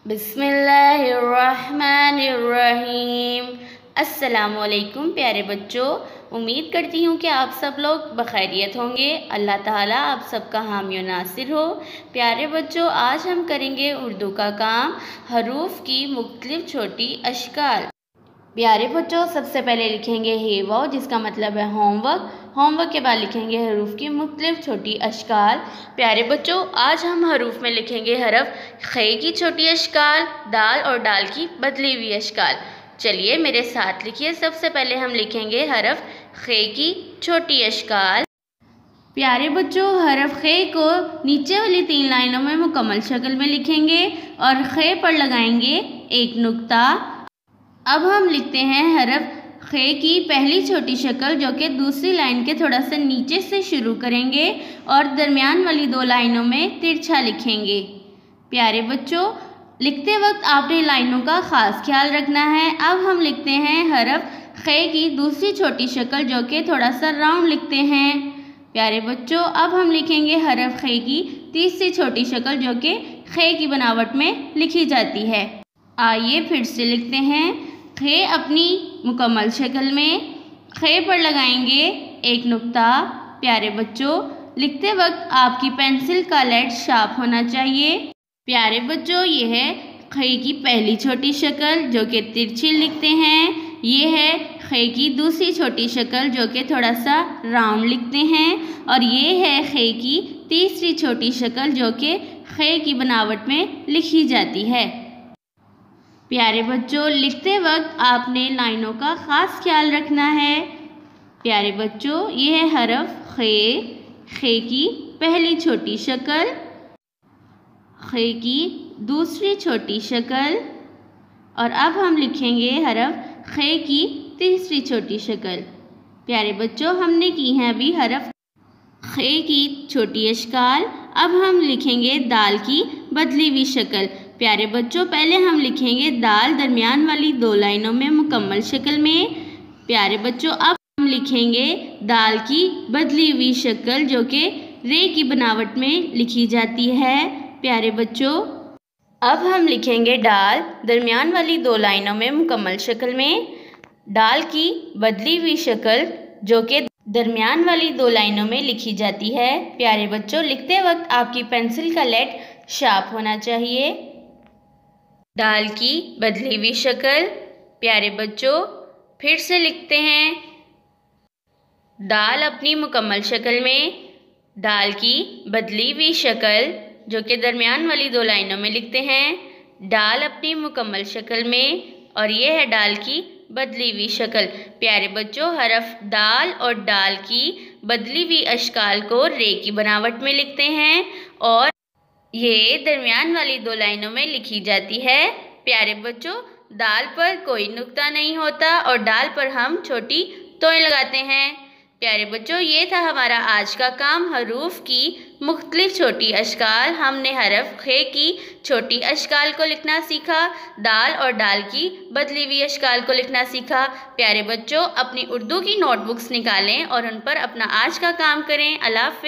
बिस्मिल्लाहिर्रहमानिर्रहीम। अस्सलामुअलैकुम प्यारे बच्चों, उम्मीद करती हूँ कि आप सब लोग बखैरियत होंगे। अल्लाह ताला आप सबका हामी और नासिर हो। प्यारे बच्चों, आज हम करेंगे उर्दू का काम, हरूफ की मुख्तलिफ छोटी अशकाल। प्यारे बच्चों, सबसे पहले लिखेंगे हे वाव, जिसका मतलब है होमवर्क। होमवर्क के बाद लिखेंगे हरूफ की मुख्तलिफ छोटी अशकाल। प्यारे बच्चों, आज हम हरूफ में लिखेंगे हरफ खे की छोटी अशकाल, दाल और डाल की बदली हुई अशकाल। चलिए मेरे साथ लिखिए। सबसे पहले हम लिखेंगे हरफ खे की छोटी अशकाल। प्यारे बच्चों, हरफ खे को नीचे वाली 3 लाइनों में मुकम्मल शक्ल में लिखेंगे और खे पर लगाएंगे एक नुक्ता। अब हम लिखते हैं हरफ खे की पहली छोटी शक्ल, जो कि दूसरी लाइन के थोड़ा सा नीचे से शुरू करेंगे और दरमियान वाली 2 लाइनों में तिरछा लिखेंगे। प्यारे बच्चों, लिखते वक्त आपने लाइनों का ख़ास ख्याल रखना है। अब हम लिखते हैं हरफ खे की दूसरी छोटी शक्ल, जो कि थोड़ा सा राउंड लिखते हैं। प्यारे बच्चों, अब हम लिखेंगे हरफ खे की तीसरी छोटी शक्ल, जो कि खे की बनावट में लिखी जाती है। आइए फिर से लिखते हैं। खे अपनी मुकम्मल शक्ल में, खे पर लगाएंगे एक नुक्ता। प्यारे बच्चों, लिखते वक्त आपकी पेंसिल का लेड शार्प होना चाहिए। प्यारे बच्चों, ये है खे की पहली छोटी शक्ल, जो कि तिरछी लिखते हैं। ये है खे की दूसरी छोटी शक्ल, जो कि थोड़ा सा राउंड लिखते हैं। और ये है खे की तीसरी छोटी शक्ल, जो कि खे की बनावट में लिखी जाती है। प्यारे बच्चों, लिखते वक्त आपने लाइनों का ख़ास ख्याल रखना है। प्यारे बच्चों, ये है हरफ खे, खे की पहली छोटी शक्ल, खे की दूसरी छोटी शक्ल, और अब हम लिखेंगे हरफ खे की तीसरी छोटी शक्ल। प्यारे बच्चों, हमने की है अभी हरफ खे की छोटी अशकाल। अब हम लिखेंगे दाल की बदली हुई शक्ल। प्यारे बच्चों, पहले हम लिखेंगे दाल दरमियान वाली 2 लाइनों में मुकम्मल शक्ल में। प्यारे बच्चों, अब हम लिखेंगे दाल की बदली हुई शक्ल, जो कि रे की बनावट में लिखी जाती है। प्यारे बच्चों, अब हम लिखेंगे डाल दरमियान वाली 2 लाइनों में मुकम्मल शक्ल में। डाल की बदली हुई शक्ल, जो कि दरमियान वाली 2 लाइनों में लिखी जाती है। प्यारे बच्चों, लिखते वक्त आपकी पेंसिल का लेड शार्प होना चाहिए। दाल की बदली हुई शक्ल। प्यारे बच्चों, फिर से लिखते हैं दाल अपनी मुकम्मल शक्ल में, दाल की बदली हुई शक्ल, जो कि दरमियान वाली 2 लाइनों में लिखते हैं। दाल अपनी मुकम्मल शक्ल में, और ये है दाल की बदली हुई शक्ल। प्यारे बच्चों, हरफ दाल और डाल की बदली हुई अशकाल को रे की बनावट में लिखते हैं और ये दरमियान वाली 2 लाइनों में लिखी जाती है। प्यारे बच्चों, दाल पर कोई नुक्ता नहीं होता और दाल पर हम छोटी तोएं लगाते हैं। प्यारे बच्चों, ये था हमारा आज का काम, हरूफ की मुख्तलिफ छोटी अशकाल। हमने हरफ खे की छोटी अशकाल को लिखना सीखा, दाल और डाल की बदली हुई अशकाल को लिखना सीखा। प्यारे बच्चों, अपनी उर्दू की नोटबुक्स निकालें और उन पर अपना आज का काम करें। अल्लाह हाफ़िज़।